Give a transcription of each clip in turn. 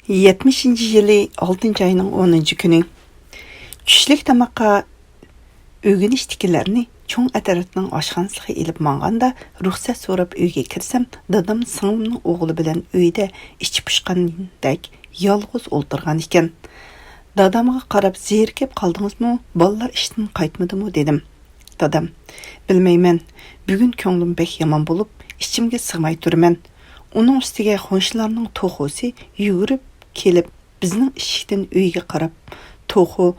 70 yılı 6 ayının 10 günü. Küşlük tamaqqa ögünüştikilerini çoğun atarətinin aşxanasıға elib mağanda ruxsat sorab öyge kirsem, dadam sığımның oğlu bilen öyde içi pışqandek yalğız oltırgan iken. Dadamға qarab zerikip qaldınız mı, ballar işten qaytmadı mı dedim. Dadam, bilmeymen, bugün könglim bek yaman bolup, içimge sığmay turmen. Onun üstüge xonşularının toxusi yugurib kelip, bizning ishikdan uyga qarab, toxu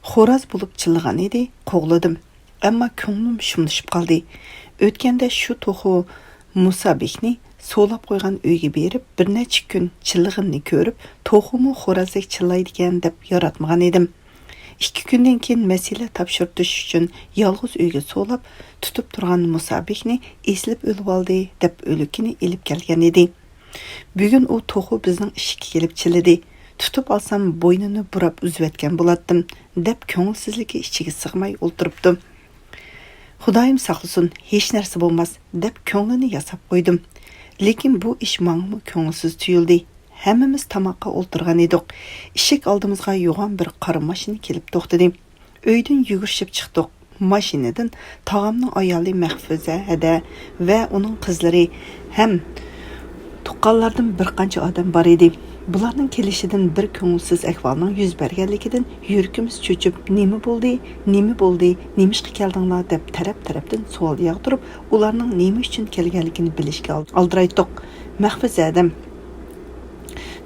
xo'roz bo'lib chillagan edi, qo'g'ladim. Ammo ko'nglim shumlashib qoldi. O'tganda shu to'xu Musabekni so'lab qo'ygan uyga berib, bir necha kun chillig'ini ko'rib, to'xumu xo'rozdek chillaydigan deb yaratmagan edim. 2 kundan keyin masala topshirtish uchun yolg'iz uyga so'lab tutib turgan Musabekni eslib o'lib oldi deb o'likini elib kelgan edi. Bugun u to'xu bizning ishga kelib chilladi. Tutib alsam bo'ynini burab uzvatgan bo'latdim deb ko'ngilsizligi ichiga sig'may o'ltiribdim. Xudoyim saqlasin, hech narsa bo'lmas deb ko'nglini yasab qo'ydim. Lekin bu ish menga ko'ngilsiz tuyuldi. Hammamiz tamoqqa o'ltirgan edik. Eshik oldimizga yo'g'on bir qora mashina kelib to'xtadi. Uydan yugurishib chiqdik. Mashinadan tog'amning ayoli Mahfuza hada va uning qizlari ham tuqqanlardan bir qancha odam bor edi. Bularning kelishidan bir ko'ngilsiz ahvolning yuz berganligidan yuragimiz cho'chib, nima bo'ldi, nemishqa keldinglar deb taraf-tarafdan savol yog'dirib, ularning nima uchun kelganligini bilishga oldiraydik. Mahfuza adam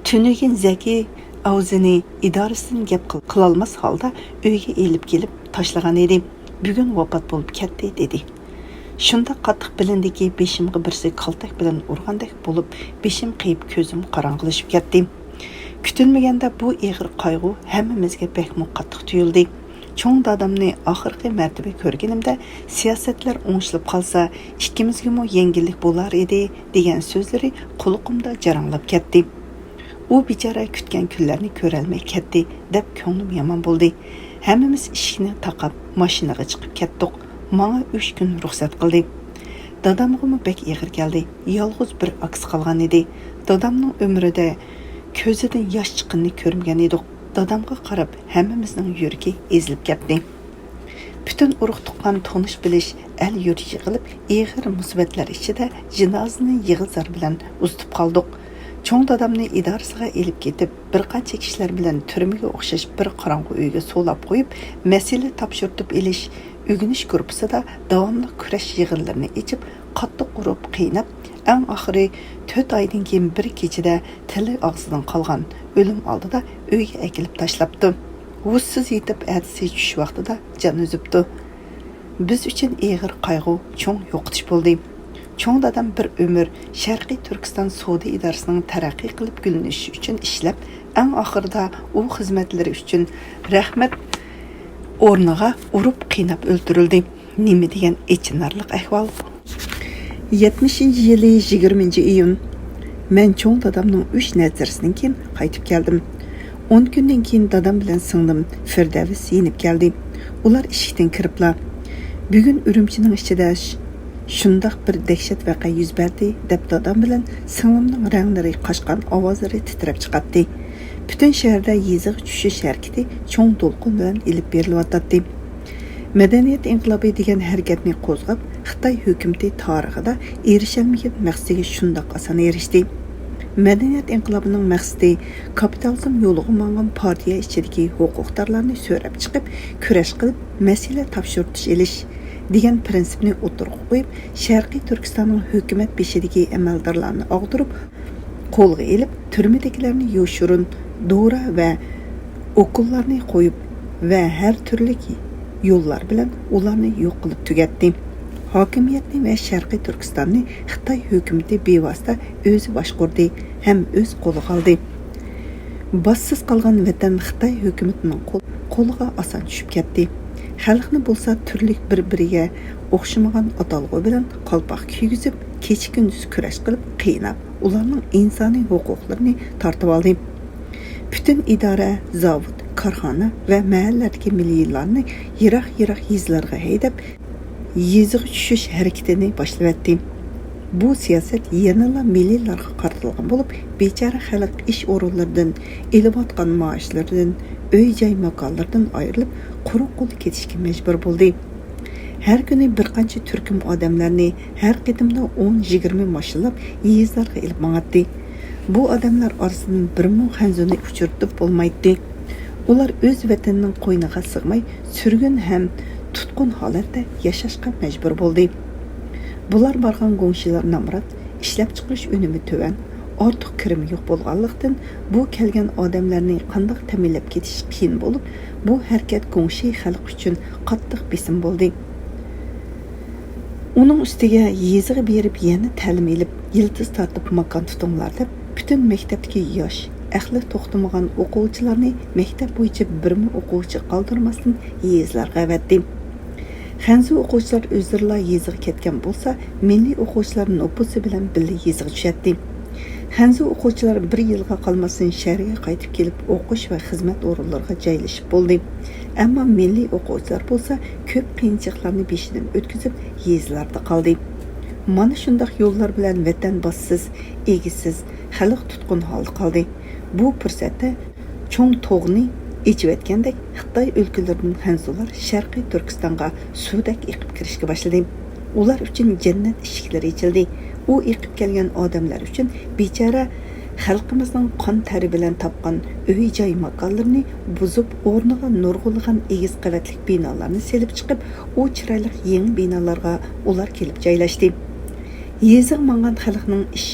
Tünügün Zeki ağzını idarəsinin gap qılalmaz halda uyga elib kelib tashlagan edi. Bugun vafot bo'lib ketdi dedi. Shunda qattiq bilindiki beshimga birsi qaltak bilan urgandek bo'lib, beshim qiyib ko'zim qorong'ilashib ketdi. Kutilmaganda bu ig'ir qayg'u hammamizga bekmi qattiq tuyuldi. Cho'ng dadamni oxirgi martaba ko'rganimda siyosatlar o'ngishilib qolsa, ikkimizga yengillik bo'lar edi degan so'zlari quloqimda jaranglab ketdi. U bichara kutgan kunlarni ko'rolmay ketdi deb ko'nglim yomon bo'ldi. Hammamiz ishni taqab mashinaga chiqib ketdik. Menga 3 kun ruxsat qildi. Dadamga bek ig'ir keldi. Yolg'iz bir aks qolgan edi. Dadamning umrida ko'zidan yosh chiqqanini ko'rmagan edik. Dadamga qarab hammamizning yuragi ezilib ketdi. Bütün urug' tuqqan tonish bilish el yurt yig'ilib, ig'ir musibatlar ichida jinozani yig'izar bilan uzitib qoldik. Çoğun dadamni idorasiga elib ketib, bir qancha kishilar bilan turmaga o'xshash bir qorong'u uyga so'lab qo'yib, masala topshirtib elish o'g'inish guruhida davomli kurash yig'inlarini ichib, qattiq urib, qiynab, eng oxiri 4 oydan keyin bir kechada tili og'zidan qolgan o'lim oldida uyga akilib tashlabdi. Hussiz yetib atisi tush vaqtida jon uzibdi. Biz uchun ig'ir qayg'u, cho'ng yo'qotish bo'ldi. Çoğun dadam bir ömür Şərqi Türkistan Sodi İdarəsinin tərəqqi qılıb gülünüşü üçün işləb, ən axırda o xizmətləri üçün rəhmət ornağa urub qiynab öldürüldü. Nemi degan echinarlıq əhval. 70 yılı 20 iyun mən çoğun dadamның 3 nəzərəsindən keyin qaytıb gəldim. 10 gündən keyin dadam bilan singlim Firdavs yenib gəldi. Ular ishikdan kiribla. Bugun Ürümçinin içində shundoq bir dahshat voqea yuz berdi deb dadam bilan singlimning ranglari qochgan ovozlari titrab chiqatdi. Butun shaharda yezig'i tushish harakati cho'ng to'lqin bilan ilib berilyotdi. Madaniyat inqilobi degan harakatni qo'zg'ab, Xitoy hukumati tarixida erisholmagan maqsadiga shundoq oson erishdi. Madaniyat inqilobining maqsadi kapitalizm yo'liga mangan partiya ichidagi huquqdorlarni so'rab chiqib, kurash qilib, masala topshirtish elish degan prinsipni o'tirg'a qo'yib, Sharqiy Turkistonning hukumat beshidagi amaldorlarni og'dirib, qo'lga elib, turmadagilarni yoshurun, dora va o'qullarni qo'yib va har turli yo'llar bilan ularni yo'q qilib tugatdi. Hokimiyatni va Sharqiy Turkistonni Xitoy hukumati bevosita o'zi boshqardi ham o'z qo'liga oldi. Bossiz qolgan vatan Xitoy hukumatining qo'liga oson tushib ketdi. Xalqni bo'lsa turlik bir-biriga o'xshamagan atalg'u bilan qalpoq kiygizib, kecha-kunduz kurash qilib, qiynab, ularning insoniy huquqlarini tortib oldi. Bütün idora, zavod, korxona va mahalladagi milliylarni yiroq-yiroq yezlarga haydab, yezig'i tushish harakatini boshlab etdi. Bu siyaset yanıla millilarga qartılgan bolup, bechara xalq iş orunlardan, elibatqan maaşlardan, öy-joy makonlardan ayrılıp, quruq qo'l ketishga majbur bo'ldi. Her günü bir qancha turkum odamlarni her qitimda 10-20 mashillab yezlarga ilib mang'atdi. Bu odamlar orasidan birmi Xanzuni uchirtib bo'lmaydi. Ular o'z vatanining qo'yniga sig'may, surgun ham tutqun holatda yashashga majbur bo'ldi. Bular bargan go'ngshilar namrat, ishlab chiqarish unumi to'van, ortiq kirim yo'q bo'lganlikdan bu kelgan odamlarni qanday ta'minlab ketish qiyin bo'lib, bu harakat go'ngshi xalq uchun qattiq besim bo'ldi. Uning ustiga yeziga berib yana ta'lim elib, yildiz tortib makon tutinglar deb butun maktabdagi yosh, ahli to'xtamagan o'quvchilarni maktab bo'yicha birmi o'quvchi qoldirmasdan yezlarga avatdi. Xanzu o'quvchilar o'zlari yeziga ketgan bo'lsa, milliy o'quvchilar nopusi bilan birga yeziga tushadi. Xanzu o'quvchilar bir yilga qolmasin shaharga qaytib kelib o'qish va xizmat o'rinlariga joylashib bo'ldi. Ammo milliy o'quvchilar bo'lsa, ko'p qiyinchiliklarni beshidan o'tkazib, yezlarda qoldi. Mana shunday yo'llar bilan vatan bossiz, egisiz, xalq tutqun holda qoldi. Bu fursatda cho'ng to'g'ni ichayotgandek Xitoy o'lkalaridan Xanzular Sharqiy Turkistonga suvdak eqib kirishga boshladi. Ular uchun jannat eshiklari ochildi. U eqib kelgan odamlar uchun bechara xalqimizning qon tari bilan topgan uy-joy makonlarini buzib, o'rniga nurg'ulg'an egiz qavatlik binolarni selib chiqib, u chiroyli yangi binolarga ular kelib joylashdi. Yeziq mangan xalqning ish,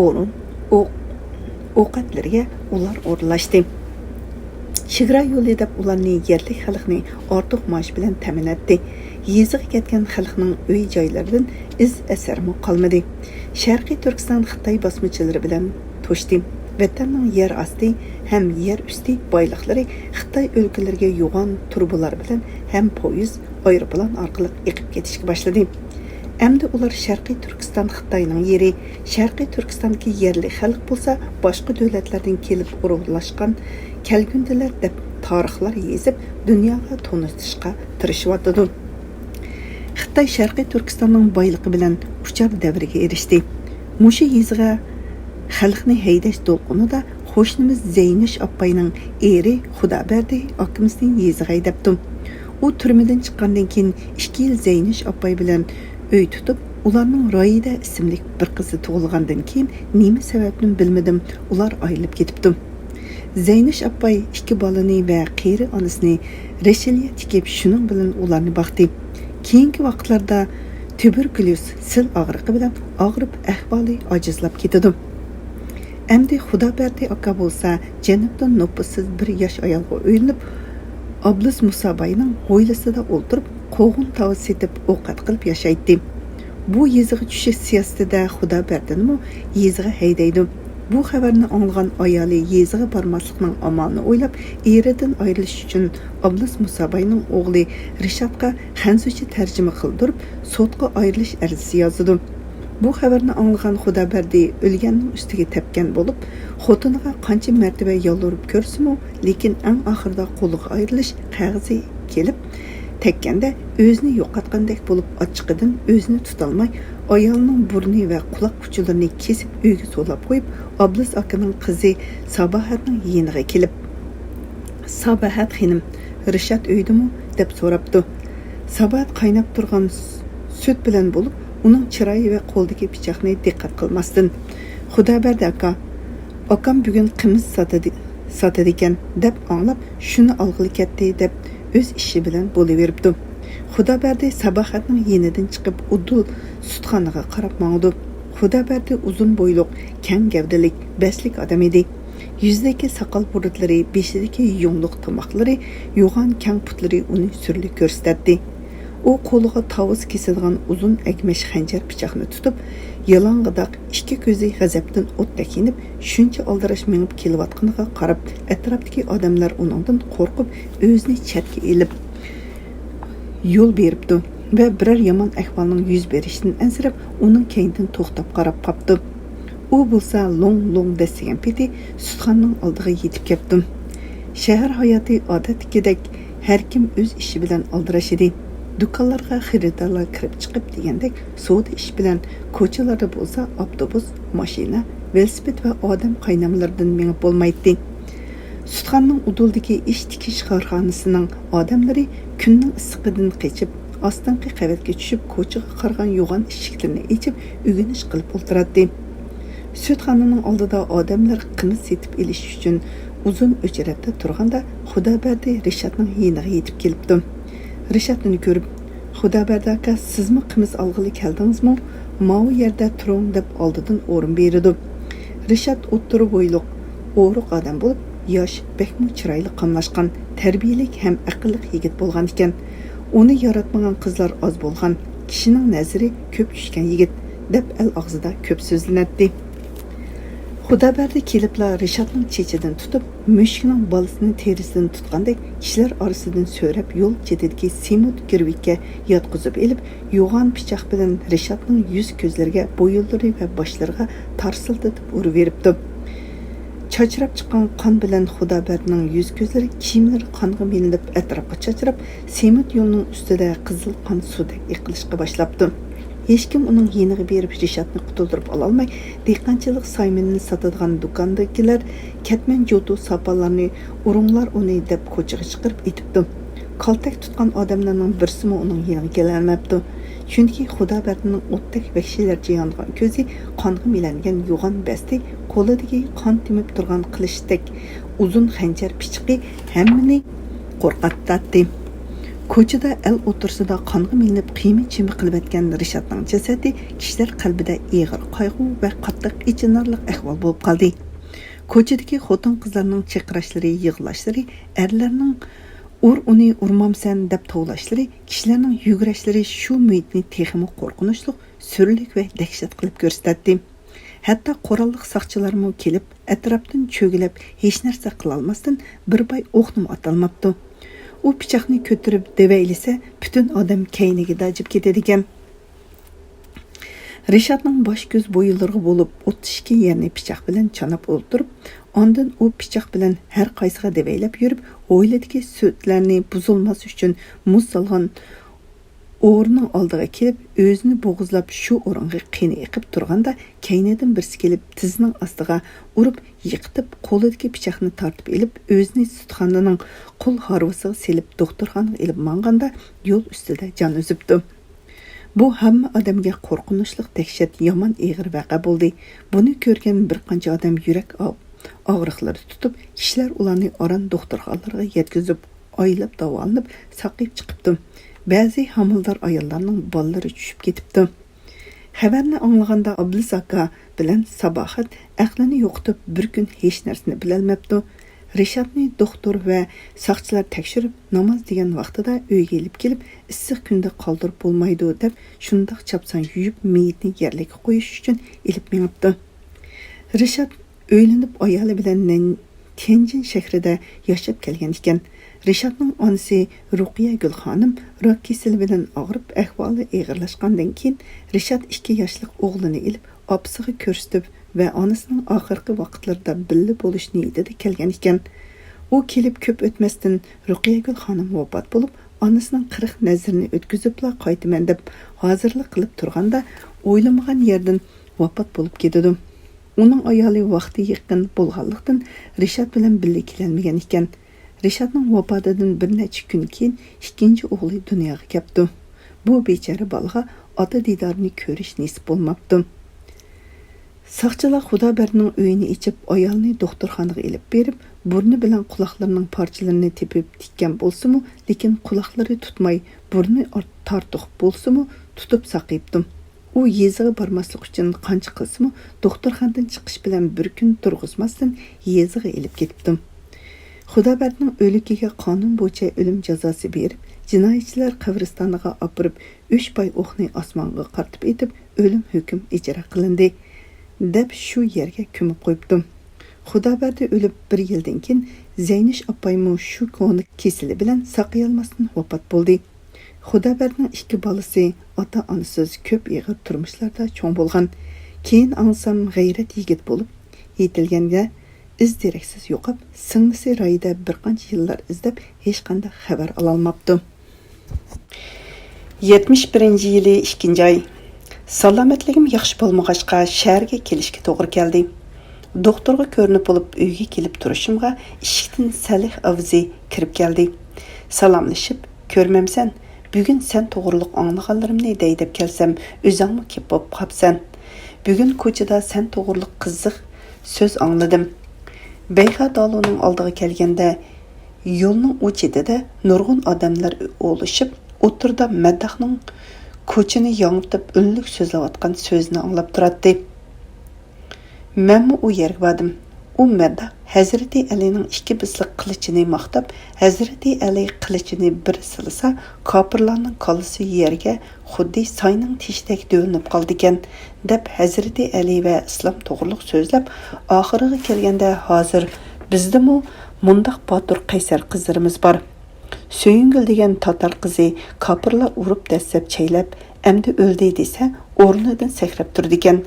o'rin, ovqatlariga ular o'rlashdi. Chegara yo'li deb ularni yerlik xalqni ortiq maosh bilan ta'minlatdi. Yeziga ketgan xalqning uy joylaridan iz asarmi qolmadi. Sharqiy Turkiston Xitoy bosmachilari bilan to'shdi. Vatanning yer osti ham yer usti boyliqlari Xitoy o'lkalariga yo'g'on turbular bilan ham poyezd, aeroplan orqali eqib ketishga boshladi. Endi ular Sharqiy Turkiston Xitoyning yeri, Sharqiy Turkistondagi yerli xalq bo'lsa, boshqa davlatlardan kelib o'rlashgan kelgundilar deb tarixlar yezib, dunyoga tonishtirishga tirishyapti. Xitoy Sharqiy Turkistonning boyligi bilan uchar davriga erishdi. Mushu yeziga xalqni haydash to'lqinida qo'shnimiz Zeynish opayning eri Xudoberdi akimizning yeziga haydabdi. U turmadan chiqqandan keyin 2 yil Zeynish opay bilan uy tutib, ularning Royida ismli bir qizi tug'ilgandan keyin nima sababni bilmadim, ular ayrilib ketibdi. Zeynish opay 2 balani va qeri onasini Reshilya tikib shuning bilan ularni baqdi. Keyingi vaqtlarda tuberkulyoz sil og'riqi bilan og'rib ahvoli ojizlab ketadi. Endi Xudoberdi aka bo'lsa, janubdan nopusiz bir yosh ayolga uylanib, Ablis Musabayning hovlisida o'ltirib, qo'g'un tovuq setib ovqat qilib yashaydi. Bu yeziga tushish siyosatida Xudoberdini yeziga haydaydi. Bu xabarni anglagan ayoli yeziga bormaslikning amalini o'ylab, eridan ayrilish uchun Ablis Musabayning o'g'li Rishadga Xanzucha tarjima qildirib, sotga ayrilish arizasi yozdi. Bu xabarni anglagan Xudoberdi o'lganning ustiga tepgan bo'lib, xotiniga qancha martaba yolvorib ko'rsimi, lekin eng oxirida qo'liga ayrilish qog'ozi kelib tekkanda o'zini yo'qotgandek bo'lib, ochiqidan o'zini tutolmay, ayolning burni va quloq uchilarini kesib uyga so'lab qo'yib, Ablis akaning qizi Sabahatning yeniga kelib, "Sabahat xonim, Rishad uydimi?" deb so'rabdi. Sabahat qaynab turgan sut bilan bo'lib, uning chiroyi va qo'ldagi pichoqni diqqat qilmasdan, "Xudoberdi aka, akam bugun qimiz sotadi ekan" deb anglab, shuni olg'ili ketdi deb o'z ishi bilan bo'laveribdi. Xudoberdi Sabahatning yenidan chiqib, udul sutxonaga qarab mangdi. Xudoberdi uzun bo'yliq, keng gavdalik, beslik odam edi. Yuzidagi soqol burudlari, beshidagi yungluq tomoqlari, yo'g'on keng putlari uni surli ko'rsatdi. U qo'liga tovus kesilgan uzun agmash xanjar pichoqni tutib, yalang'idoq ikki ko'zi g'azabdan o'tda kinib, shuncha aldirash minib kelayotganiga qarab, atrofdagi odamlar uningdan qo'rqib, o'zini chatga elib yo'l beribdi va biror yomon ahvolning yuz berishidan ansirab, uning keynidan to'xtab qarab qopdi. U bo'lsa long desigan peti sutxonning oldiga yetib keldi. Shahar hayoti odatdagidek har kim o'z ishi bilan aldirash edi. Dükanlarga xaridorlar kirib chiqib degandek savdo ish bilan ko'chalarda bo'lsa avtobus, mashina, velosiped va odam qaynamlaridan mengib bo'lmaydi. Sutxonning uduldagi ish tikish korxonasining odamlari kunning issiqidan qechib, ostingi qavatga tushib, ko'chaga qargan yo'g'on eshiklarni ochib, o'g'inish qilib o'tiradi. Sutxonaning oldida odamlar qimis setib elish uchun uzun o'chiratda turganda Xudoberdi Rishotning yeniga yetib kelibdi. Rishotni ko'rib, Xudoberdi aka, sizmi qimis olg'ili keldingizmi? Mau yerda turing deb oldidan o'rin berdi. Rishot o'ttiri bo'yliq, o'ruq odam bo'lib, yosh, bekmi chiroyli qamlashgan, tarbiyalik ham aqlli yigit bo'lgan ekan. Uni yaratmagan qizlar oz bo'lgan, kishining nazari ko'p tushgan yigit deb el og'zida ko'p so'zlanadi. Xudoberdi kelibla Rishotning chechidan tutib, mushukning bolasini terisidan tutgandek kishilar orasidan so'rab yo'l chetidagi semut girvikka yotqizib elib, yo'g'on pichoq bilan Rishotning yuz ko'zlariga, bo'yinlari va boshlariga tarsiltib urib beribdi. Chachrab chiqqan qon bilan Xudoberdining yuz ko'zlari, kiyimlari qonga belinib atrofga chachrab, semut yo'lning ustida qizil qon suvdek yiqilishga boshlabdi. Hech kim uning yeniga berib Rishotni qutuldirib ololmay, dehqonchilik sayminini sotadigan do'kondagilar ketman jo'tu sopalarni urunglar uni deb ko'chaga chiqarib etibdi. Kaltak tutgan odamlarning birsimi uning yeniga kelolmabdi. Chunki Xudoberdining o'tdek vahshiylarcha yongan ko'zi, qonga milangan yo'g'on basti, qo'lidagi qon timib turgan qilichdek uzun xanjar pichiqi hammani qo'rqatdi. Ko'chada el o'tirsida qonga milinib qiyma-chimi qilib etgan Rishotning jasadi kishilar qalbida ig'ir qayg'u va qattiq ichinarlik ahvol bo'lib qoldi. Ko'chadagi xotin-qizlarning chaqirashlari, yig'lashlari, erlarning uni urmamsan deb tovlashlari, kishilarning yugurashlari shu muhitni texmi qo'rqinchli, surlik va dahshat qilib ko'rsatdi. Hatto qurolliq soqchilarmi kelib, atrofdan cho'gilib, hech narsa qila olmasdan bir bay o'qnim atalmabdi. U pichoqni ko'tarib devaylisa, butun odam kayniga dajib ketadi ekan. Rishotning bosh ko'z bo'yinlariga bo'lib, 32 yerni pichoq bilan chanab o'ltirib, ondan u pichoq bilan har qaysiga devaylab yurib, o'yladagi so'tlarni buzilmas uchun muz solgan o'rnining oldiga kelib, o'zini bo'g'izlab shu o'ringa qini eqib turganda, kaynidan birisi kelib tizining ostiga urib, yiqitib, qo'lidagi pichoqni tortib elib, o'zini sutxonaning qul harvasiga selib doktorxonaga elib manganda yo'l ustida jon uzibdi. Bu hamma odamga qo'rqinchli dahshat, yomon ig'ir vaqa bo'ldi. Buni ko'rgan bir qancha odam yurak og'riqlari tutib, kishilar ularni oran doktorxonalarga yetkazib, oylab davolanib, saqib chiqibdi. Ba'zi hamildor ayollarning bollari tushib ketibdi. Xabarni anglaganda Ablis aka bilan Sabohat aqlini yo'qotib bir kun hech narsani bilolmabdi. Rishotni doktor va soqchilar tekshirib, namoz degan vaqtida uyga elib kelib, issiq kunda qoldirib bo'lmaydi deb, shundoq chapsan yuyib, meyitni yerga qo'yish uchun elib mengibdi. Rishot o'ylanib ayoli bilan Tianjin shahrida yashab kelgan ekan. Rishotning onasi Ruqiya Gul xonim rak kasali bilan og'rib, ahvoli og'irlashgandan keyin Rishot 2 yoshli o'g'lini elib, opasiga ko'rsatib va onasining oxirgi vaqtlarda birga bo'lish niyatida kelgan ekan. U kelib ko'p o'tmasdan Ruqiya Gul xonim vafot bo'lib, onasining 40 nazrini o'tkazibla qaytaman deb hozirlik qilib turganda, o'ylamagan yerdan vafot bo'lib ketdi. Uning ayoli vaqti yaqin bo'lganlikdan Rishot bilan birga kelolmagan ekan. Rishotning vafotidan bir necha kun keyin ikkinchi o'g'li dunyoga keldi. Bu bechora bolaga ota didorini ko'rish nasib bo'lmabdi. Soqchilar Xudoberdining uyini ichib, ayolni doktorxonaga elib berib, burni bilan quloqlarining parchalarini tepib tikkan bo'lsa-mu, lekin quloqlari tutmay, burni tortiq bo'lsa-mu, tutib saqibdi. U yeziga bormaslik uchun qancha qilsa-mu, doktorxonadan chiqish bilan bir kun turg'izmasdan yeziga elib ketibdi. Xudoberdining o'ligiga qonun bo'yicha o'lim jazosi berib, jinoyatchilar qabristoniga opirib, 3 pay o'qni osmonga qartib etib, o'lim hukm ijro qilindi deb shu yerga ko'mib qo'yibdi. Xudoberdi o'lib 1 yildan keyin Zaynish opaymu shu koni kesili bilan saqiyolmasdan vafot bo'ldi. Xudoberdining 2 bolasi ota-onasiz ko'p ig'ir turmushlarda cho'ng bo'lgan. Keyin ansam g'ayrat yigit bo'lib, yetilganda iz deraksiz yo'qib, singlisi rayida bir qancha yillar izlab hech qanday xabar ololmabdi. 71 yili 2 ay. Salomatligim yaxshi bo'lmag'achqa shaharga kelishga to'g'ri keldi. Doktorga ko'rinib bo'lib uyga kelib turishimga eshikdan Salih avzi kirib keldi. Salomlashib, "Ko'rmamsan, bugun sen to'g'riliq anglaganlarimni dey deb kelsam, o'zingmi kelib bo'lib qapsan. Bugun ko'chada sen to'g'riliq qiziq so'z angladim." Beyha Daloning oldiga kelganda yo'lning u chetida nurg'un odamlar o'lishib, o'tirda Madahning ko'chini yong'itib unlik so'zlayotgan so'zni anglab turadi. Menmi u yerga bordim. U Madah Hazrati Alining 2 bisliq qilichini maqtab, Hazrati Ali qilichini bir silsa, kofirlarning qolisi yerga xuddi soyning teshidek dölinib qoldi ekan, deb Hazrati Ali va islom to'g'riliq so'zlab, oxiriga kelganda hozir bizdimi mundaq botur qaysar qizlarimiz bor. Söyüngül degan tatar qizi kofirlar urib dastlab chaylab, endi o'ldi desa, o'rnidan sakrab turdi ekan.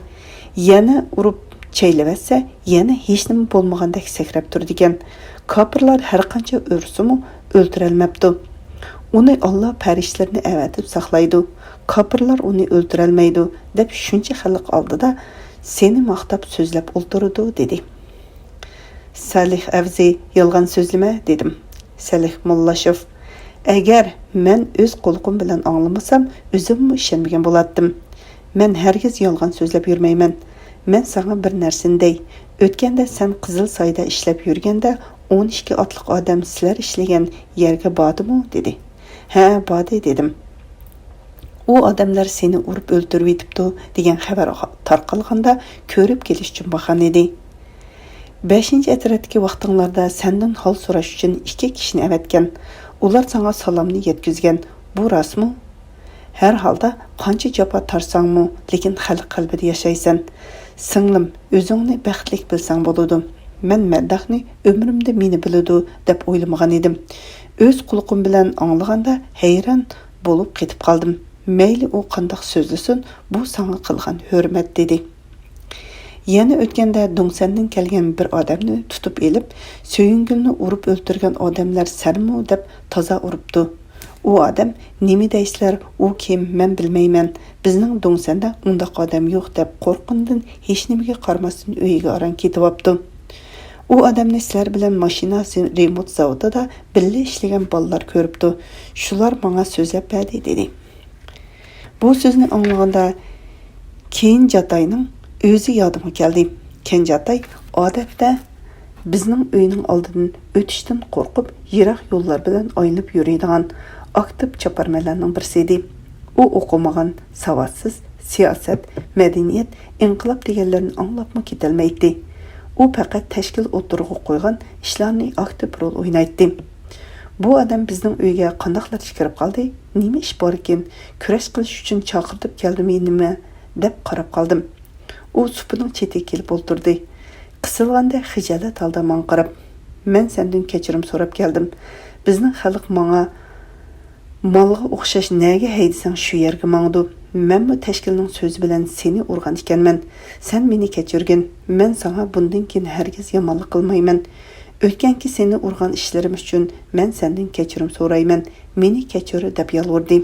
Yana urib chaylavatsa, yana hech nima bo'lmagandek sakrab turdi ekan. Kofirlar har qancha o'rsimi o'ltirolmabdi. Uni Alloh farishlarini avatib saqlaydi. Kofirlar uni o'ltirolmaydi deb shuncha xalq oldida seni maqtab so'zlab o'ltirdi dedi. Salih avzi yolg'on so'zlama dedim. Salih Mollashev: "Agar men o'z qo'lqim bilan anglamasam, o'zimmi ishonmagan bo'lardim. Men hargiz yolg'on so'zlab yurmayman. Men sana bir narsani dey. O'tganda sen Qizil Soyda ishlab yurganda 12 otliq odam sizlar ishlagan yerga bordimi?" dedi. "Ha, bordi" dedim. "U odamlar seni urib o'ltirib yetibdi" degan xabar tarqalganda ko'rib kelish uchun borgan edi. 5-atratdagi vaqtinglarda sendan hol so'rash uchun 2 kishini avatgan. Ular sana salomni yetkizgan. Bu rostmi? Har holda qancha jafo tarsangmi, lekin xalq qalbida yashaysan. Singlim, o'zingni baxtli bilsang bo'ladi. Men Madahni umrimda meni biladi deb o'ylamagan edim. O'z quloqim bilan anglaganda hayron bo'lib ketib qoldim. Mayli u qandoq so'zlasin, bu sana qilgan hurmat dedi. Yana o'tganda Dongsandan kelgan bir odamni tutib elib, Söyüngülni urib o'ltirgan odamlar sarmi deb toza uribdi. U odam, "Nima deysizlar? U kim? Men bilmayman. Bizning Dongsanda undaq odam yo'q" deb qo'rqindan hech nimaga qaramasdan uyiga aran ketyapti. U odamni sizlar bilan mashinasi remont zavodida birga ishlagan bolalar ko'ribdi. Shular menga so'zlab berdi dedi. Bu so'zni anglaganda keyin Jatayning o'zi yodimga keldi. Kenjatay odatda bizning uyning oldidan o'tishdan qo'rqib, yiroq yo'llar bilan aylanib yuradigan aktiv chaparmalarning birisi edi. U o'qimagan, savotsiz, siyosat, madaniyat, inqilob deganlarni anglabmi ketilmaydi. U faqat tashkil o'tirg'i qo'ygan ishlarni aktiv rol o'ynaydi. Bu odam bizning uyga qandoqlar kirib qoldi? Nima ish bor ekan? Kurash qilish uchun chaqirib keldimi nima deb qarab qoldim. U supining chetiga kelib o'ltirdi. Qisilganda xijolat holda menga qarab, "Men sendan kechirim so'rab keldim. Bizning xalq menga molga o'xshash nega haydasang shu yerga mangdi. Men bu tashkilning so'zi bilan seni urgan ekanman. Sen meni kechirgin. Men sana bundan keyin hargiz yomonlik qilmayman. O'tganki seni urgan ishlarim uchun men sendan kechirim so'rayman. Meni kechir" deb yolvordi.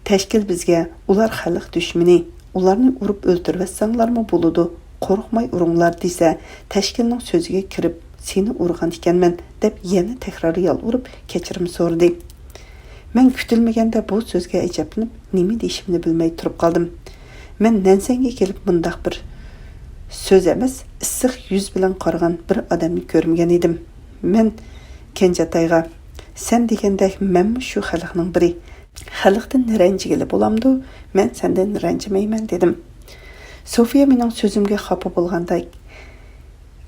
Tashkil bizga ular xalq dushmani, ularni urib o'ltirvatsanglarmi bo'ladi, qo'rqmay uringlar desa, tashkilning so'ziga kirib seni urgan ekanman deb yana takror yolvorib kechirim so'radi. Men kutilmaganda bu so'zga ajablanib, nima deyishimni bilmay turib qoldim. Men Nansanga kelib bundaq bir so'z emas, issiq yuz bilan qaragan bir odamni ko'rmagan edim. Men Kenjatayga, "Sen degandek menmi shu xalqning biri? Xalqdan ranjigili bo'lamdi, men sendan ranjimayman" dedim. Sofiya mening so'zimga xafa bo'lganda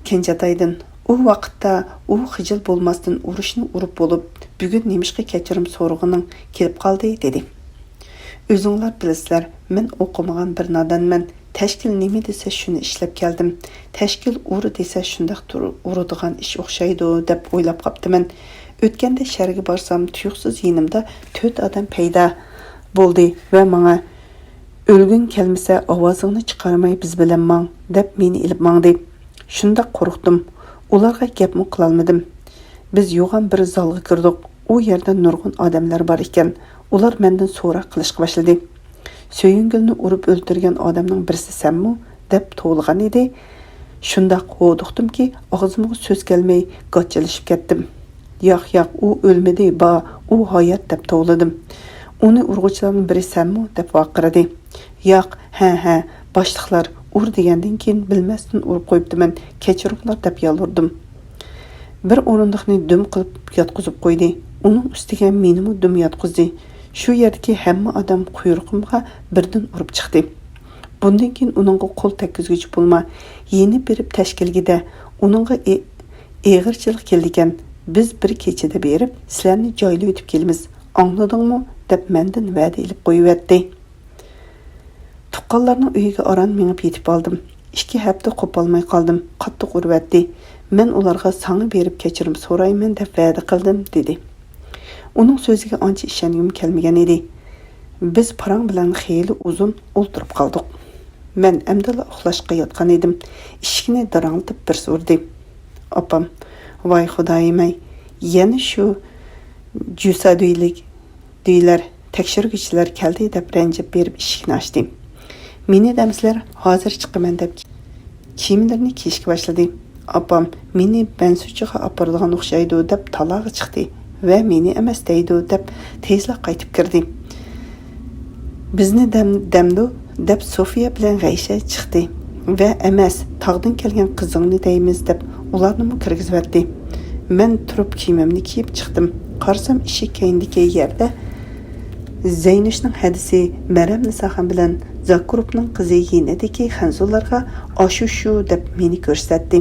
Kenjataydan, "U vaqtda u xijil bo'lmasdan urushni urib bo'lib, bugun nemishqa kechirim so'rag'ining kelib qoldi" dedi. "O'zinglar bilasizlar, men o'qimagan bir nodonman. Tashkil nima desa shuni ishlab keldim. Tashkil uri desa shundaq uradigan ish o'xshaydi deb o'ylab qoptiman. O'tganda sharga borsam, tuyuqsiz yinimda 4 odam paydo bo'ldi va menga o'lgin kelmasa ovozingni chiqarmay biz bilan mang deb meni ilib mangdi. Shunda qo'rqdim. Ularga gapmi qila olmadim. Biz yo'g'on bir zalga kirdik. U yerda nurg'un odamlar bor ekan. Ular menden so'roq qilishga boshladi. Söyüngülni urib o'ldirgan odamning birisi senmi? Deb to'g'ilgan edi. Shundaq qo'diqdimki, og'zimga so'z kelmay g'achchilishib ketdim. Yo'q, u o'lmadi, u hayot deb to'g'ladim. Uni urg'uchilarning biri senmi? Deb vaqiradi. Yo'q, ha, boshliqlar ur degandan keyin bilmasdan urib qo'yibdiman. Kechiringlar deb yolurdim. Bir o'rindiqni dum qilib yotqizib qo'ydi. Uning ustiga menimi dum yotqizdi. Shu yerdagi hamma odam quyruqimga birdan urib chiqdi. Bundan keyin uningga qo'l tekkizguchi bo'lma. Yeni berib tashkilgida uningga eg'irchilik kelgan. Biz bir kechada berib, sizlarni joyga o'tib kelamiz. Angladingmi? Deb mendan va'da ilib qo'yibdi. Tuqqanlarning uyiga aran minib yetib oldim. 2 hafta qopolmay qoldim. Qattiq urvatdi. Men ularga sangi berib kechirim so'rayman deb va'da qildim, dedi. Uning so'ziga ancha ishongim kelmagan edi. Biz parang bilan xeyli uzun o'ltirib qoldik. Men amdala uxlashga yotgan edim. Eshikni daranglatib bir so'rdi. Opam, voy xudoyim-ey, yana shu jusaduylar tekshiruvchilar keldi deb ranjib berib eshikni ochdim. Meni damsizlar hozir chiqaman deb kiyimlarini kiyishga boshladi. Opam meni bensuchiga oboradigan o'xshaydi deb talog'i chiqdi va meni emas deydi deb tezla qaytib kirdi. Bizni damdu deb Sofiya bilan G'aysha chiqdi va emas tog'dan kelgan qizingni deymiz deb ularni kirgizibdi. Men turib kiyimimni kiyib chiqdim. Qarsam eshik keyindagi yerda Zeynushning hadisi Maram Nisaxon bilan Zakurovning qizi yinidagi xanzurlarga ashu deb meni ko'rsatdi.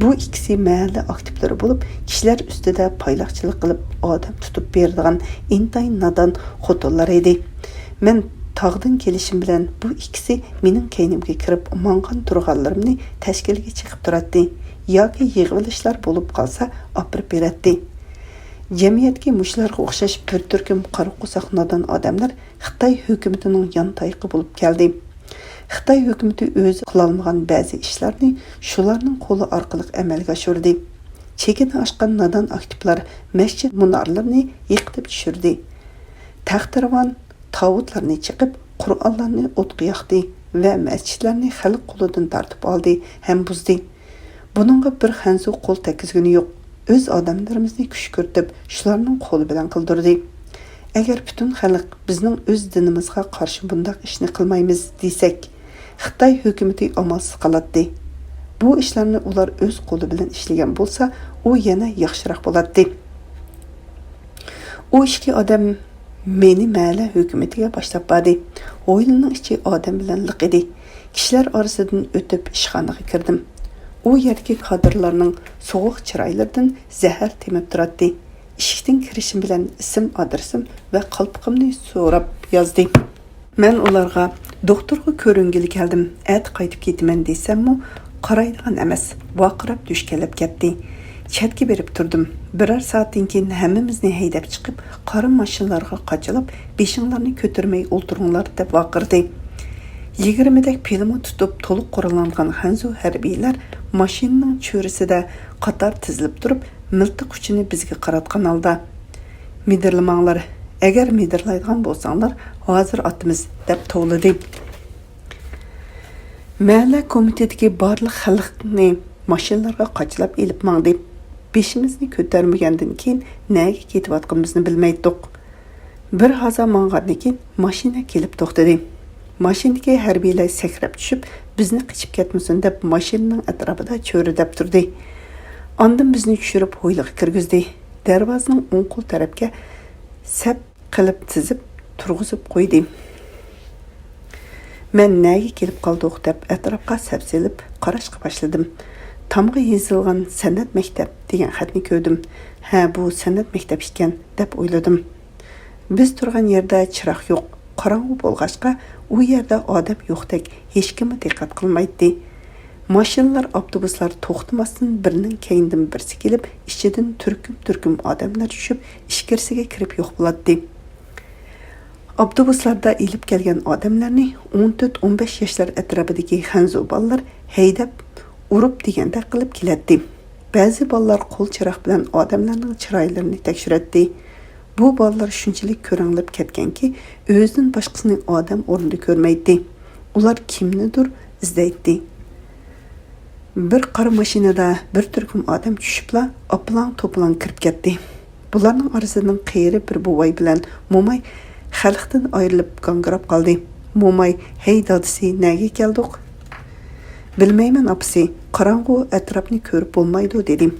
Bu ikkisi mahalla aktivlari bo'lib, kishilar ustida payloqchilik qilib odam tutib beradigan intayin nadan xotinlar edi. Men tog'dan kelishim bilan bu ikkisi mening keynimga kirib, mangan turganlarimni tashkilga chiqib turadi. Yoki yig'ilishlar bo'lib qolsa, opirib beradi. Jamiyatga mushlarga o'xshash bir turkum qari qo'saq nadan odamlar Xitoy hukumatining yon tayiqi bo'lib keldi. Xitoy hukumati o'zi qilolmagan ba'zi ishlarni shularning qo'li orqali amalga oshirdi. Chekini oshgan nadan aktivlar masjid munorlarini yiqitib tushirdi. Taxtirvan tavutlarni chiqib, Qur'onlarni o'tqa yoqdi va masjidlarni xalq qo'lidan tortib oldi ham buzdi. Buningga bir xanzu qo'l tekkizgani yo'q. O'z odamlarimizni kuch ko'rtib, shularning qo'li bilan qildirdi. Agar butun xalq bizning o'z dinimizga qarshi bunday ishni qilmaymiz desak, Xitoy hukumati amalsiz qoladi. Bu ishlarni ular o'z qo'li bilan ishlagan bo'lsa, u yana yaxshiroq bo'ladi. U ishki odam meni mahalla hukumatiga boshlab bordi. O'yinning ichi odam bilan liq edi. Kishilar orasidan o'tib ishxonaga kirdim. U yerdagi kadrlarning sovuq chiroylaridan zahar temib turadi. Eshikdan kirishim bilan ism, adresim va qalpiqimni so'rab yozdi. Men ularga doktorga ko'ringili keldim. At qaytib ketaman desammi, qaraydigan emas. Vaqirab dushkalab ketdi. Chatga berib turdim. Birer soatdan keyin hammamizni haydab chiqib, qora mashinalarga qochilib, beshinglarni ko'tarmay o'ltiringlar deb vaqirdi. 20 dak pilimi tutib to'liq qurollangan Hanzu harbiylar mashinaning cho'risida qator tizilib turib, miltiq uchini bizga qaratgan holda. Midirlamanglar, agar midirlaydigan bo'lsanglar, hozir otimiz deb to'ladi. Mahalla komitetidagi barliq xalqni mashinalarga qochilib elib mangdi. Beshimizni ko'tarmagandan keyin nega ketayotganimizni bilmaydik. Bir haza mangandan keyin mashina kelib to'xtadi. Mashinadagi harbiylar sakrab tushib, bizni qichib ketmasin deb mashinaning atrofida cho'ridab turdi. Ondan bizni tushirib hoyliga kirgizdi. Darvozaning o'ng qo'l tarafga sap qilib tizib turg'izib qo'ydi. Men nega kelib qoldik deb atrofga sapsilib qarashga boshladim. Tamga yozilgan san'at maktab degan xatni ko'rdim. Ha, bu san'at maktab ekan deb o'yladim. Biz turgan yerda chiroq yo'q. Qorong'u bo'lg'achqa u yerda odam yo'qdek hech kim diqqat qilmaydi. Mashinalar, avtobuslar to'xtamasdan birining keyindan birisi kelib, ichidan turkum odamlar tushib, ichkarisiga kirib yo'q bo'ladi. Avtobuslarda ilib kelgan odamlarni 14-15 yoshlar atrofidagi xanzu bolalar haydab, urib deganda qilib keladi. Ba'zi bolalar qo'l chiroq bilan odamlarning chiroylarini tekshiradi. Bu bolalar shunchalik ko'ranglab ketganki, o'zidan boshqasini odam o'rnida ko'rmaydi. Ular kimnidir izlaydi. Bir qora mashinada bir turkum odam tushibla, oplan to'plan kirib ketdi. Bularning orasidan qiyri bir buvay bilan Mo'may xalqdan ayrilib gangirab qoldi. Mo'may, "Hey dadisi, nega keldik?" "Bilmayman apsi, qorong'u atrofni ko'rib bo'lmaydi" dedim.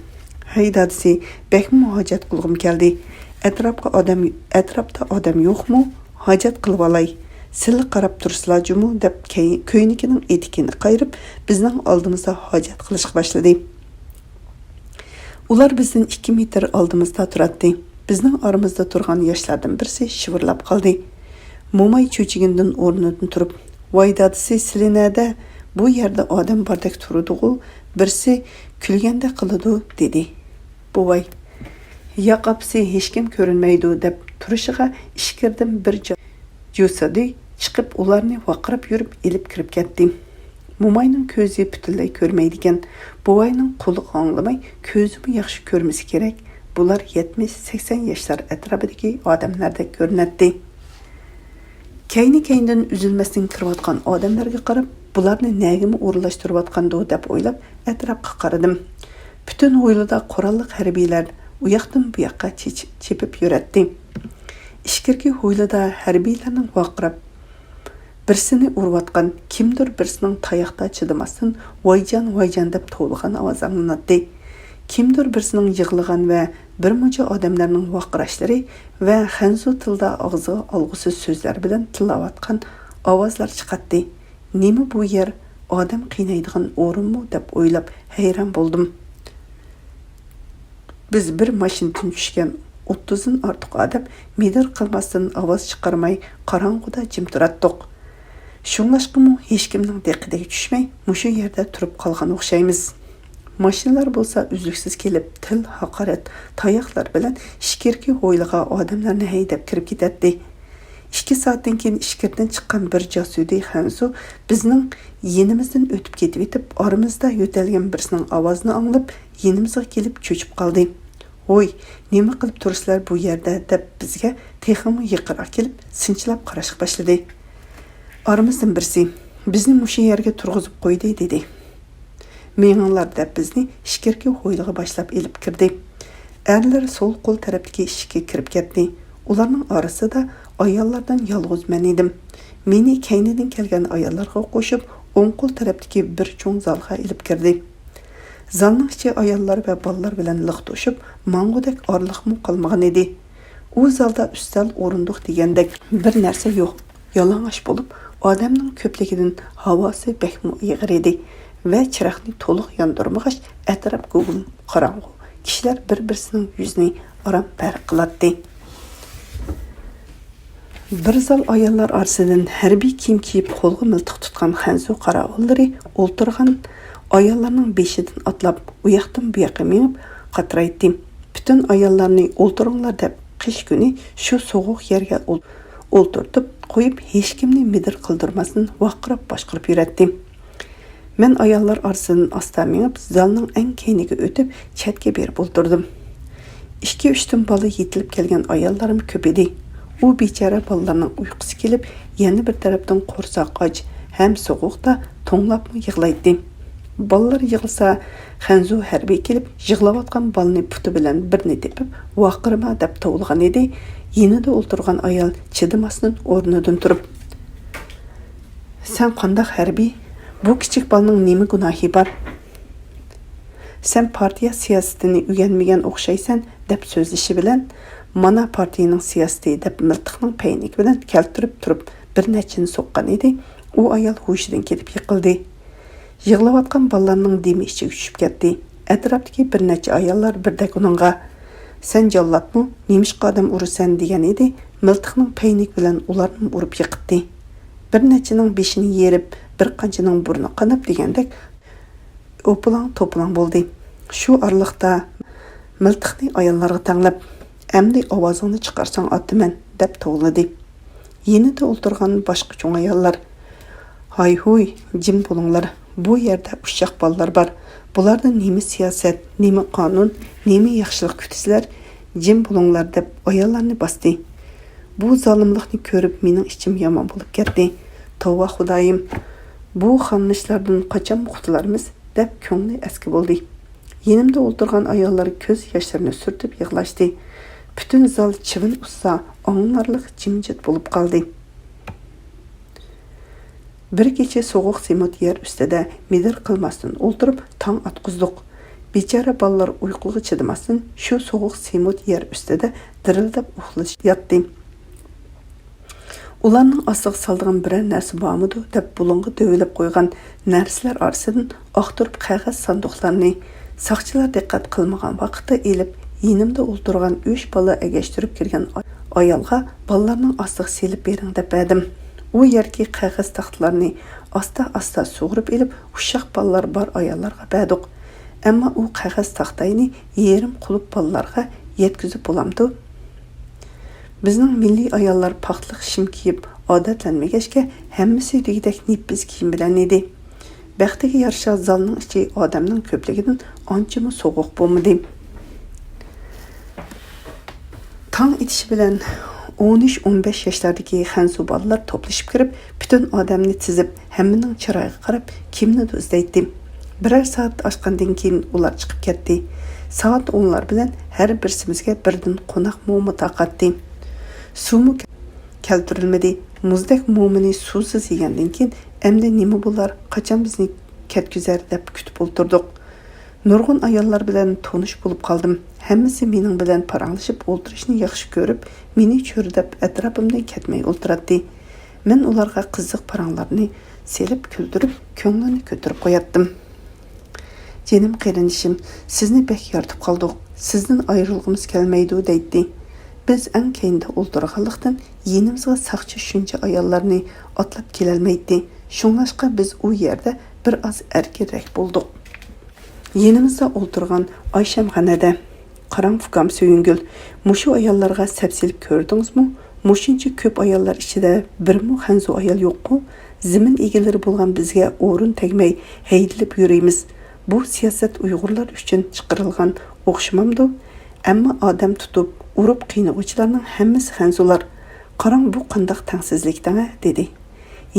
"Hey dadisi, bekmi hojat qilg'im keldi. Atrofda odam yo'qmi? Hojat qilib olay. Sizlar qarab tursizlarmi?" deb ko'ynikining etikini qayirib, bizning oldimizda hojat qilishga boshladi. Ular bizdan 2 metr oldimizda turadi. Bizning oramizda turgan yoshlardan birisi shivirlab qoldi. Mo'may cho'chigindan o'rnidan turib, "Voy dadisi, sizlar nada? Bu yerda odam bordek turadi-ku, birisi kulganda qiladi" dedi. Buvay, "Yo'q apsi, hech kim ko'rinmaydi" deb turishiga ishkirdim bir jo'sadi, chiqib ularni vaqirib yurib elib kirib ketdi. Mo'mayning ko'zi butunlay ko'rmaydigan, buvayning qo'li anglamay, ko'zimi yaxshi ko'rmasi kerak. Bular 70-80 yoshlar atrofidagi odamlardek ko'rinadi. Kayni-kayndan uzilmasdan kirayotgan odamlarga qarab, bularni nagimi o'rlashtirayotgandi deb o'ylab, atrofga qaradim. Butun hovlida qurolli harbiylar u yoqdan bu yoqqa chepib yuradi. Ishkirki hovlida harbiylarning vaqirab birsini urayotgan, kimdir birsining tayoqda chidamasdan "Voyjon deb to'lg'an ovoz anglanadi. Kimdir birsining yig'lagan va bir muncha odamlarning vaqirashlari va xanzu tilda og'ziga olg'usiz so'zlar bilan tillayotgan ovozlar chiqadi. Nima bu yer odam qiynaydigan o'rinmi deb o'ylab hayron bo'ldim. Biz bir mashinadan tushgan 30dan ortiq odam midir qilmasdan ovoz chiqarmay qorong'uda jim turardik. Shunlashqimi hech kimning diqqatiga tushmay, mushu yerda turib qolgan o'xshaymiz. Mashinalar bo'lsa uzluksiz kelib, til, haqorat, tayoqlar bilan ishkirki hovliga odamlarni haydab kirib ketadi. 2 soatdan keyin ishkirdan chiqqan bir jasudiy Hansu bizning yenimizdan o'tib ketib etib, oramizda yo'talgan birisining ovozini anglab, yenimizga kelib cho'chib qoldi. "Voy, nima qilib turibsizlar bu yerda?" deb bizga texmi yiqirib kelib, sinchilab qarashga boshladi. Aramizdan birisi, "Bizni mushu yerga turg'izib qo'ydi" dedi. "Meninglar" deb bizni ishkirki hovliga boshlab elib kirdi. Erlar sol qo'l tarafdagi ishga kirib ketdi. Ularning orasida ayollardan yolg'iz men edim. Meni kaynidan kelgan ayollarga qo'shib, o'ng qo'l tarafdagi bir cho'ng zalga elib kirdi. Zalning ichi ayollar va bolalar bilan liq to'shib, mang'udek orliqmi qolmagan edi. U zalda ustal o'rindiq degandek bir narsa yo'q. Yalang'och bo'lib, odamning ko'pligidan havosi bekmi ig'ir edi va chiroqni to'liq yondirmag'ach, atrof gugum qorong'u. Kishilar bir-birisining yuzini aram farq qiladi. Bir zal ayollar orasidan harbiy kiyim kiyib qo'lga miltiq tutgan Hanzu qaravollari o'ltirgan ayollarning beshidan atlab, u yoqdan bu yoqqa minib qatraydi. Bütün ayollarni o'ltiringlar deb qish kuni shu sovuq yerga o'ltirtib qo'yib, hech kimni midir qildirmasdan vaqirab boshqirib yuradi. Men ayollar orasidan asta minib, zalning eng keyniga o'tib, chatga berib o'ltirdim. 2-3 tun bola yetilib kelgan ayollarim ko'p edi. U bechara bolalarning uyqusi kelib, yana bir tarafdan qo'rsoq och ham sovuqda to'nglabmi yig'laydi. Bolalar yig'lasa, Hanzu harbiy kelib, yig'layotgan bolani puti bilan birni tepib, "Vaqirma" deb tovlagan edi. Yenida o'ltirgan ayol chidamasdan o'rnidan turib, "Sen qanday harbiy? Bu kichik bolaning nima gunohi bor? Sen partiya siyosatini o'rganmagan o'xshaysan" deb so'zlishi bilan, "Mana partiyaning siyosati" deb miltiqning paynik bilan keltirib turib, bir nechini so'qqan edi. U ayol hushidan ketib yiqildi. Yig'layotgan bolalarning demi ichiga tushib ketdi. Atrofdagi bir necha ayollar birdek uningga "Sen jallodmi? Nemishqa odam urasan" degan edi. Miltiqning paynik bilan ularni urib yiqitdi. Bir nechining beshini yerib, bir qanchaning burni qanab degandek o'plang-to'plang bo'ldi. Shu orliqda miltiqni ayollarga tanglab, "Endi ovozingni chiqarsang otaman" deb tovladi. Yenida o'ltirgan boshqa cho'ng ayollar, "Hay-huy, jim bo'linglar. Bu yerda ushshaq bolalar bor. Bulardan nima siyosat, nima qonun, nima yaxshilik kutisizlar, jim bo'linglar deb ayollarni bosdi. Bu zolimlikni ko'rib mening ichim yomon bo'lib ketdi. Tavba Xudoyim, bu xonishlardan qachon qutularmiz deb ko'ngli eski bo'ldi. Yenimda o'tirgan ayollar ko'z yoshlarini surtib yig'lashdi. Butun zol chivin ussa, onlarlik jimjit bo'lib qoldi. Bir kecha soğuq semot yer ustida medir qilmasdan o'ltirib tong atqizdik. Bechara bolalar uyquga chidamasdan shu soğuq semot yer ustida dirildab uxlash yotdi. Ularning ostiga soldigan biror narsa bormidi deb bulunga dövlab qo'ygan narsalar orasidan oqtirib qog'oz sanduqlarni soqchilar diqqat qilmagan vaqtda elib yenimda o'ltirgan 3 bola egashtirib kirgan ayolga bolalarning ostiga selib bering deb berdim. U yerki qog'oz taxtlarni asta sug'urib elib uşaq bolalar bor ayollarga berdik. Ammo u qog'oz taxtayni yerim qulub bolalarga yetkazib bo'lamdi. Bizning milliy ayollar paxtliq shim kiyib odatlanmagachga hammasi degidek nippiz kiyim bilan edi. Baxtiga yarasha zalning ichi odamning ko'pligidan anchami sovuq bo'lmadi. Tong itishi bilan 13-15 yoshlardagi xansu bolalar to'plashib kirib, butun odamni tizib, hammaning chiroyiga qarab, kimnidir izlaydi. Birer soat oshgandan keyin ular chiqib ketdi. Soat 10lar bilan har birsimizga birdan qo'noq mo'mi taqatdi. Suvmi keltirilmadi. Muzdek mo'mini suvsiz yegandan keyin endi nima bo'lar, qachon bizni ketkizar deb kutib o'tirdik. Nurg'un ayollar bilan tonish bo'lib qoldim. Hammasi mening bilan paranglashib o'tirishni yaxshi ko'rib, meni cho'rdab atrofimdan ketmay o'tiradi. Men ularga qiziq paranglarni selib kuldirib, ko'nglini ko'tarib qo'yatdim. Jenim qarinishim, sizni bek yoritib qoldik. Sizdan ayrilg'imiz kelmaydi deydi. Biz eng keyinda o'ltirganlikdan yenimizga saqchi shuncha ayollarni otlab kelolmaydi. Shunlashqa biz u yerda bir oz erkirak bo'ldik. Yenimizda o'ltirgan Oyshamxonada qarang fukam Suyungul, mushu ayollarga sapsilib ko'rdingizmi? Mushuncha ko'p ayollar ichida birmi xanzu ayol yo'q-ku? Zimin egalari bo'lgan bizga o'rin tegmay haydilib yurimiz. Bu siyosat Uyg'urlar uchun chiqarilgan o'xshamamdi. Ammo odam tutib, urib qiynag'uvchilarning hammasi xanzular. Qarang bu qandaq tangsizlikdan dedi.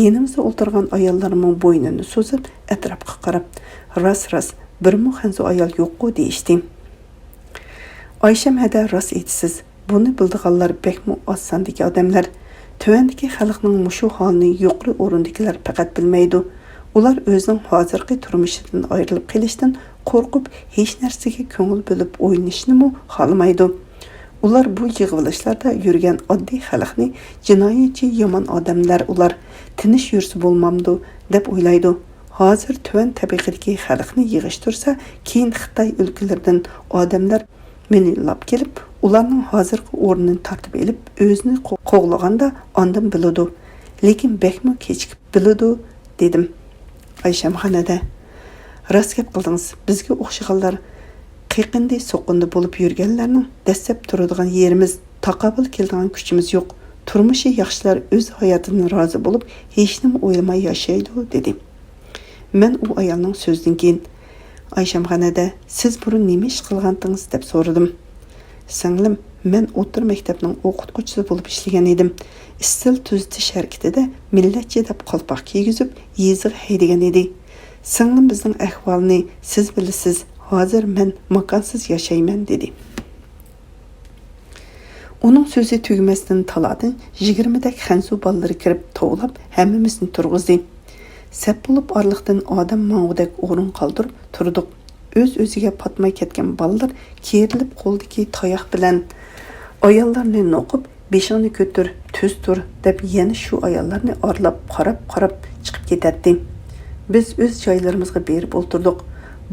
Yenimizda o'tirgan ayollarning bo'ynini so'zib, atrofga qarab, ras birmi xanzu ayol yo'q-ku deyishdi. Ayşem hada ras etisiz. Bunu bildiganlar bekmi oz sondagi odamlar. Tuvandagi xalqning mushu holini yuqori o'rindagilar faqat bilmaydi. Ular o'zining hozirgi turmushidan ayrilib qolishdan qo'rqib, hech narsaga ko'ngil bo'lib o'ynashni xohlamaydi. Ular bu yig'ilishlarda yurgan oddiy xalqni jinoyatchi yomon odamlar ular tinish yursa bo'lmamdi deb o'ylaydi. Hozir tuvan tabaqadagi xalqni yig'ishtirsa, keyin Xitoy o'lkalaridan odamlar minillab kelib, ularning hozirgi o'rnini tartib elib, o'zini qo'g'laganda ondan biladi. Lekin bekmi kechikib biladi, dedim. Oyshamxonada rost gap qildingiz. Bizga o'xshaganlar qiqindi so'qindi bo'lib yurganlarning dastlab turadigan yerimiz, taqobil keladigan kuchimiz yo'q. Turmushi yaxshilar o'z hayotidan rozi bo'lib, hech nima o'ylamay yashaydi, dedi. Men u ayolning so'zidan keyin Oyshamxonada siz burun nima ish qilgandingiz deb so'radim. Singlim, men o'tir maktabning o'qituvchisi bo'lib ishlagan edim. Istil tuzitish harakatida millatchi deb qalpoq kiygizib, yezig haydagan edi. Singlim bizning ahvolni siz bilasiz. Hozir men makonsiz yashayman, dedi. Uning so'zi tugamasdan taladin 20 dak xansu ballari kirib tovlab, hammamizni turg'izdi. Sep bo'lib orliqdan odam mang'udak o'rin qoldirib turdik. O'z-o'ziga patmay ketgan bolalar kerilib qo'ldagi tayoq bilan ayollarni noqib, beshingni ko'tir, tuz tur deb yana shu ayollarni orlab qarab chiqib ketadi. Biz o'z joylarimizga berib o'tirdik.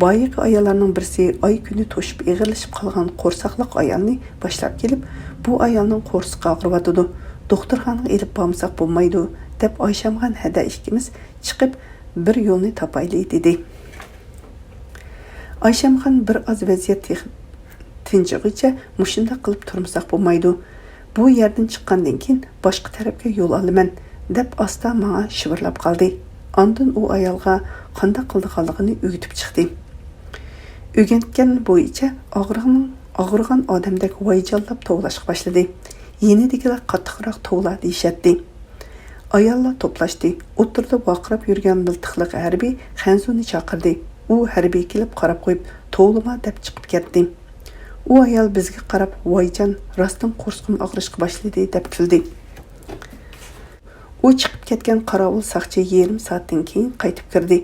Boyiq ayollarning birisi oy kuni to'shib eg'irlashib qolgan qo'rsaqliq ayolni boshlab kelib, bu ayolning qo'rsiqi og'riyotdi. Doktorxonaga elib bormasak bo'lmaydi deb Oyshamxon hada ikkimiz chiqib bir yo'lni topayli, dedi. Oyshamxon bir oz vaziyat tinchig'icha mushunda qilib turmasak bo'lmaydi. Bu yerdan chiqqandan keyin boshqa tarafga yo'l olaman deb asta menga shivirlab qoldi. Ondan u ayolga qanday qildiganligini o'rgatib chiqdi. O'rgatgan bo'yicha og'riqning og'rigan odamdek voyjallab tovlashga boshladi. Yenidagilar qattiqroq tovla deyishatdi. Ayollar to'plashdi. O'tirda vaqirab yurgan miltiqliq harbiy Xanzuni chaqirdi. U harbiy kelib qarab qo'yib, "Tovlama" deb chiqib ketdi. U ayol bizga qarab, "Voyjon, rostdan qo'rsqim og'rishga boshladi" deb kuldi. U chiqib ketgan qorovul saqchi yarim soatdan keyin qaytib kirdi.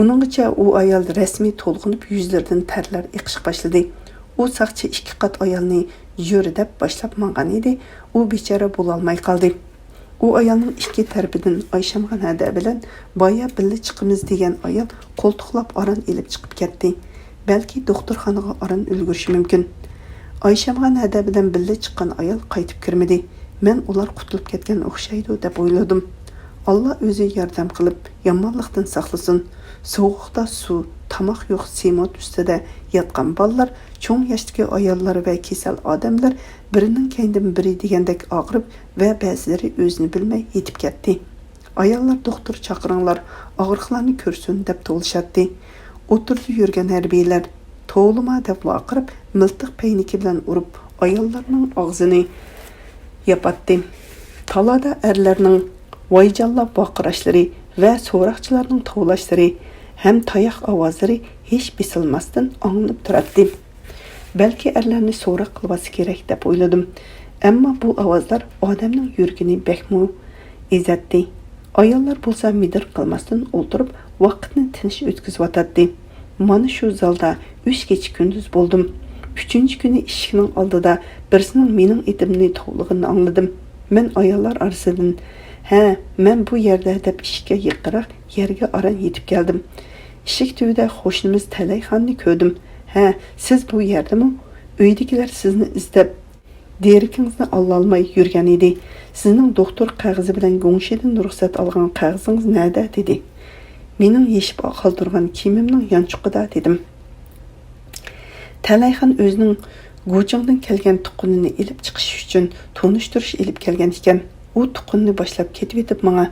Uningcha u ayol rasmiy to'lg'inib yuzlaridan tarlar iqishga boshladi. U saqchi ikki qat ayolni yuri deb boshlab mangan edi. U bechora bo'lolmay qoldi. U ayolning ikki tarafidan Oyshamg'an hada bilan boya billa chiqimiz degan ayol qo'ltiqlab aran elib chiqib ketdi. Balki doktorxonaga aran ulgurishi mumkin. Oyshamg'an hada bilan billa chiqqan ayol qaytib kirmadi. Men ular qutulib ketgan o'xshaydi deb o'yladim. Alloh o'zi yordam qilib, yomonlikdan saqlasin. Sovuqda suv, tamoq yo'q semot ustida yotgan bolalar, cho'ng yoshdagi ayollar va kasal odamlar birining keyindan biri degandek og'rib va ba'zilari o'zini bilmay yetib ketdi. Ayollar doktor chaqiringlar, og'riqlarni ko'rsin deb to'lishatdi. O'tirdi yurgan harbiylar "Tovlama" deb vaqirib, miltiq payniki bilan urib, ayollarning og'zini yapatdi. Talada erlarning voyjallab vaqirashlari va so'roqchilarning tovlashlari ham tayoq ovozlari hech bisilmasdan anglanib turadi. Balki erlarni so'roq qilmasi kerak deb o'yladim. Ammo bu ovozlar odamning yuragini bekmu ezatdi. Ayollar bo'lsa midir qilmasdan o'tirib, vaqtni tinch o'tkazib Mana shu zalda 3 kecha kunduz bo'ldim. 3-chi kuni eshikning oldida birisining mening etimni tovlig'ini angladim. Men ayollar orasidan "Ha, men bu yerda" deb eshikka yiqirib, yerga aran yetib keldim. Eshik tubida qo'shnimiz Talayxonni ko'rdim. "Ha, siz bu yerdami? Uydagilar sizni izlab derikingizni ololmay yurgan edi. Sizning doktor qog'ozi bilan go'ngshidan ruxsat olgan qog'ozingiz nada?" dedi. "Mening yeshib qoldirgan kiyimimning yanchuqida" dedim. Talayxon o'zining Go'jingdan kelgan tuqqunini ilib chiqish uchun tonishtirish ilib kelgan ekan. U tuqqunni boshlab ketib etib menga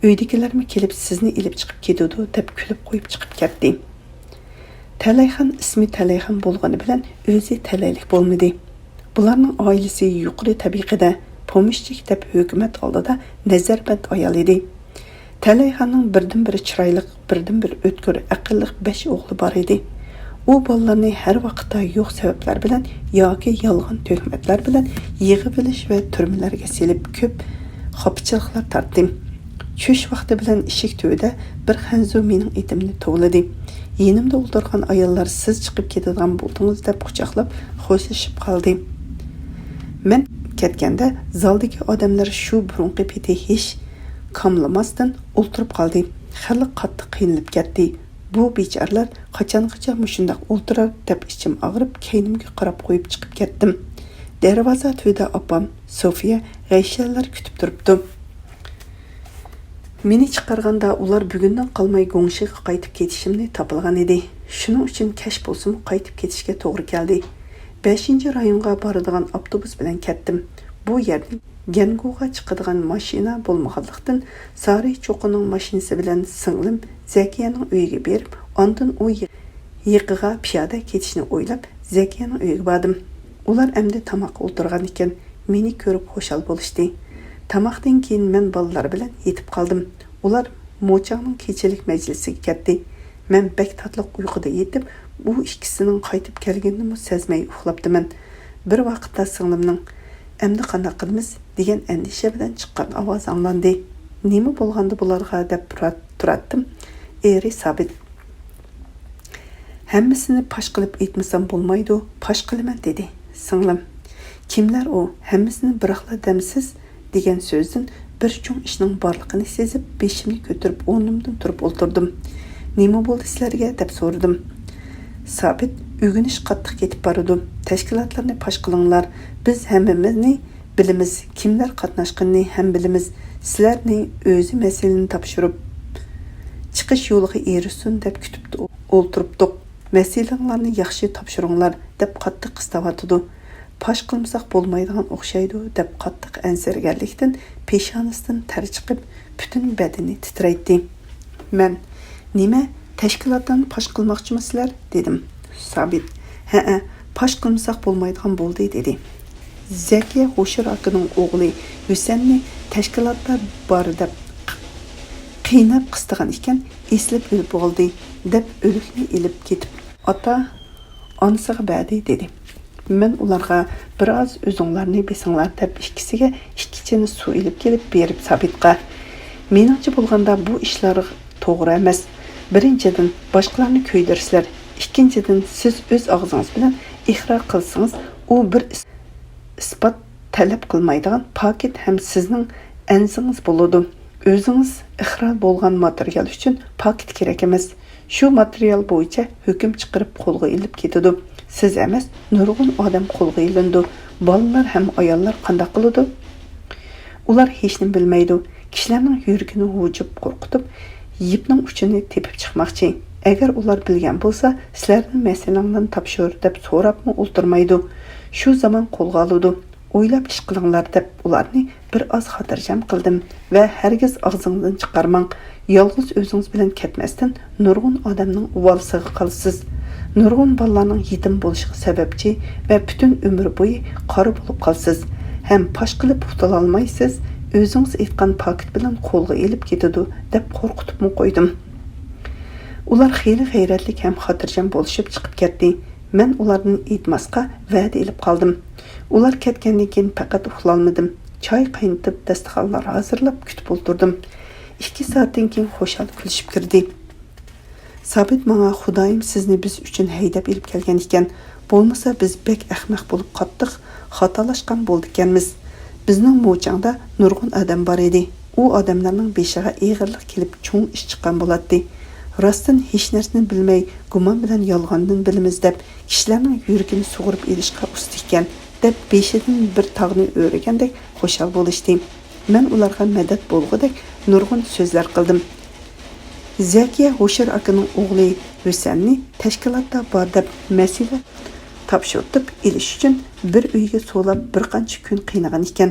"Uydagilarmi kelib sizni ilib chiqib ketadi" deb kulib qo'yib chiqib ketdi. Talayxon ismi Talayxon bo'lgani bilan o'zi talaylik bo'lmadi. Bularning oilasi yuqori tabiqada pomishchik deb hukumat oldida nazarband ayol edi. Talayxonning birdan-bir chiroyli, birdan-bir o'tkir, aqlli 5 o'g'li bor edi. U bolalarni har vaqtda yo'q sabablar bilan yoki yolg'on tuhmatlar bilan yig'ib olish va turmalarga selib ko'p xopchiliklar tortdi. Tush vaqti bilan eshik tubida bir Xanzu mening etimni tovladi. Yenimda o'tirgan ayollar "Siz chiqib ketadigan bo'ldingiz" deb quchoqlab xo'shashib qoldi. Men ketganda zaldagi odamlar shu burunqi peti hech kamlamasdan o'tirib qoldi. Xalq qattiq qiynalib ketdi. Bu bechoralar qachongacha mushundaq o'tirar deb ichim og'rib, keynimga qarab qo'yib chiqib ketdim. Darvoza tubida opam Sofiya g'ayshallar kutib turibdi. Meni chiqarganda ular bugundan qolmay Go'ngshiga qaytib ketishimni topilgan edi. Shuning uchun kash bo'lsin qaytib ketishga to'g'ri keldi. 5-rayonga boradigan avtobus bilan ketdim. Bu yerning Ganguga chiqadigan mashina bo'lmaganlikdan Sari cho'qining mashinasi bilan singlim Zakiyaning uyiga berib, ondan u yiqiga piyoda ketishni o'ylab Zakiyaning uyiga bordim. Ular endi tamoq o'tirgan ekan, meni ko'rib xushal bo'lishdi. Tamoqdan keyin men bolalar bilan yetib qoldim. Ular Mo'changning kechilik majlisiga ketdi. Men bek tatliq uyquda yetib, bu ikkisining qaytib kelganini sezmay uxlabdiman. Bir vaqtda singlimning "Endi qanday qilamiz?" degan andisha bilan chiqqan ovoz anglandi. "Nima bo'lgandi bularga?" deb turatdim. Eri Sabit. "Hammasini pash qilib aytmasam bo'lmaydi, pash qilaman" dedi singlim. "Kimlar u? Hammasini biraqla demsiz" degan so'zdan bir cho'ng ishning borligini sezib, beshimni ko'tarib o'rnimdan turib o'tirdim. "Nima bo'ldi sizlarga?" deb so'radim. Sabit "O'g'inish qattiq ketib boradi. Tashkilotlarni pash qilinglar. Biz hammamizni bilamiz. Kimlar qatnashganini ham bilamiz. Sizlarning o'zi masalani topshirib chiqish yo'liga erishsin deb kutib o'ltiribdik. Masalanglarni yaxshi topshiringlar" deb qattiq qistavatdi. Pash qilmasak bo'lmaydigan o'xshaydi deb qattiq ansirganlikdan peshonasidan ter chiqib, butun badani titraydi. Men "Nima? Tashkilotlarni pash qilmoqchimisizlar?" dedim. Sabit "Ha, paş qilmasak bo'lmaydigan bo'ldi dedi. Zakiya Hoshir akaning o'g'li Husanni tashkilotda bor deb qiynab qistigan ekan, eslib o'lib oldi deb o'likni ilib ketib ota onasiga berdi dedi. Men ularga biroz o'zinglarni besinglar deb ikkisiga ikkichini suv ilib kelib berib Sabitga. Meningcha bo'lganda bu ishlar to'g'ri emas. Birinchidan boshqalarni kuydirsizlar, ikkinchidan siz o'z og'zingiz bilan iqror qilsangiz, u bir isbot talab qilmaydigan paket ham sizning anzingiz bo'ladi. O'zingiz iqror bo'lgan material uchun paket kerak emas. Shu material bo'yicha hukm chiqarib qo'lga ilib ketadi. Siz emas, nurg'un odam qo'lga ilindi. Bolalar ham ayollar qanday qiladi? Ular hech nima bilmaydi. Kishilarning yuragini hujib qo'rqitib, yipning uchini tepib chiqmoqchi. Agar ular bilgan bo'lsa, sizlarning masalanglarni topshir deb so'rabmi o'ltirmaydi. Shu zaman qo'lga oladi. O'ylab ish qilinglar deb ularni bir oz xotirjam qildim va hargiz og'zingizdan chiqarmang. Yolg'iz o'zingiz bilan ketmasdan nurg'un odamning uvalsiga qolsiz. Nurg'un bolalarning yetim bo'lishiga sababchi va butun umr bo'yi qori bo'lib qolsiz. Ham pash qilib qutula olmaysiz. O'zingiz aytgan paket bilan qo'lga elib ketadi deb qo'rqitib qo'ydim. Ular xeyli g'ayratlik ham xotirjam bo'lishib chiqib ketdi. Men ularni aytmasqa va'da elib qoldim. Ular ketgandan keyin faqat uxlolmadim. Choy qaynatib, dasturxonlar hazırlab kutib o'tirdim. 2 soatdan keyin xo'shal kulishib kirdi. Sabit menga Xudoyim sizni biz uchun haydab elib kelgan ekan. Bo'lmasa biz bek ahmaq bo'lib qattiq xatolashgan bo'ldik ekanmiz. Bizning mo'changda nurg'un odam bor edi. U odamlarning beshiga ig'irlik kelib cho'ng ish chiqqan bo'ladi. Rostdan hech narsani bilmay, gumon bilan yolg'ondan bilamiz deb kishilarning yuragini sug'urib elishga usta ekan deb beshidan bir tog'ni o'ragandek xo'shal bo'lishdi. Men ularga madad bo'lgudek nurg'un so'zlar qildim. Zakiya Hoshir akaning o'g'li Husanni tashkilotda bor deb masala topshirib elish uchun bir uyga so'lab bir qancha kun qiynagan ekan.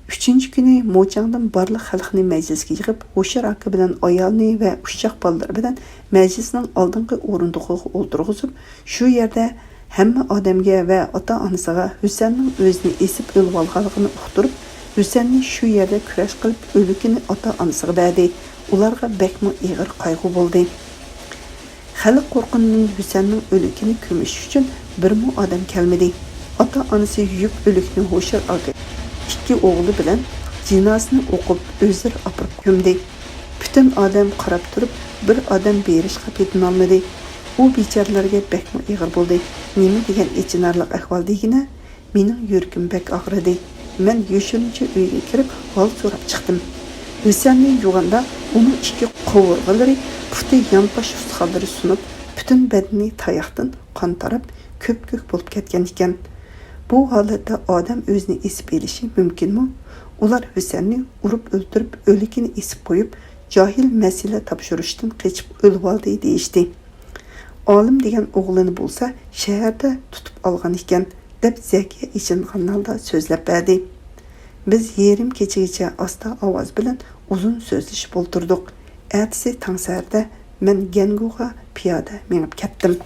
3-kuni mo'changdan barliq xalqni majlisga yig'ib, Hoshir aka bilan ayolni va ushchoq bolalar bilan majlisning oldingi o'rindig'iga o'ltirg'izib, shu yerda hamma odamga va ota-onasiga Husanning o'zini esib o'lib olganligini uqtirib, Husanni shu yerda kurash qilib o'likini ota-onasiga berdi. Ularga bekmi ig'ir qayg'u bo'ldi. Xalq qo'rqindan Husanning o'likini ko'mish uchun birmi odam kelmadi. Ota-onasi yuyib o'likni Hoshir aka 2 o'g'li bilan jinasini o'qib o'zir opirib ko'mdi. Butun odam qarab turib, bir odam berishga petinolmadi. U bechoralarga bekmi ig'ir bo'ldi. Nima degan ichinarlik ahvol degina, mening yuragim bek og'ridi. Men yoshirincha uyga kirib, hol so'rab chiqdim. Husanning yug'anda uning 2 qovurg'alari puti yonpash ustixonlari sunib, butun badani tayoqdan qon tarab, ko'p-ko'k bo'lib ketgan ekan. Bu holatda odam o'zini esib elishi mumkinmi? Ular Husanni urib o'ldirib, o'likini esib qo'yib, johil masala topshirishdan qechib o'lib oldi deyishdi. Olim degan o'g'lini bo'lsa, shaharda tutib olgan ekan, deb Zakiya ichinganlarda so'zlab berdi. Biz yerim kechagacha asta ovoz bilan uzun so'zlashib o'tirdik. Ertasi tangsarda men Ganguga piyoda menib ketdim.